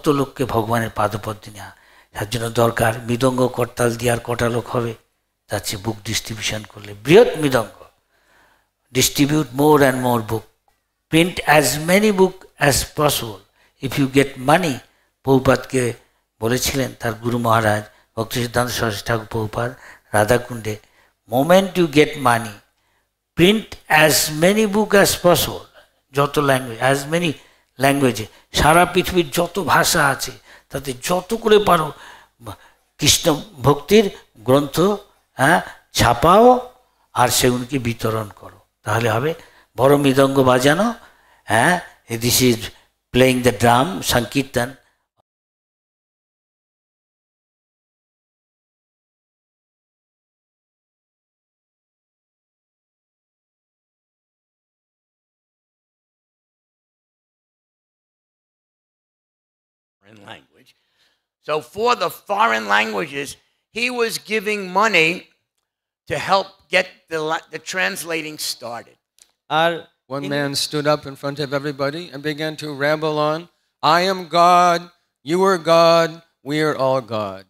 কত লোককে ভগবানের পাদপদ্মে নেওয়া। তার জন্য দরকার মৃদঙ্গ করতাল দিয়ে আর কটা লোক হবে, যাচ্ছে বুক ডিস্ট্রিবিউশন করলে, Brihat Mridanga, distribute more and more book, print as many book as possible if you get money. প্রভুপাদকে বলেছিলেন তার গুরু মহারাজ ভক্তি সিদ্ধান্ত সরস্বতী ঠাকুর প্রভুপাদ রাধাকুণ্ডে, moment you get money print as many book as possible, যত ল্যাঙ্গুয়েজ, অ্যাজ মেনি ল্যাঙ্গুয়েজে, সারা পৃথিবীর যত ভাষা আছে তাতে যত করে পারো কৃষ্ণ ভক্তির গ্রন্থ ছাপাও আর সেগুলোকে বিতরণ করো, তাহলে হবে। বড় মৃদঙ্গ বাজানো, this is playing the drum, সংকীর্তন। Language. So for the foreign languages, he was giving money to help get the translating started. One man stood up in front of everybody and began to ramble on, I am God, you are God, we are all God.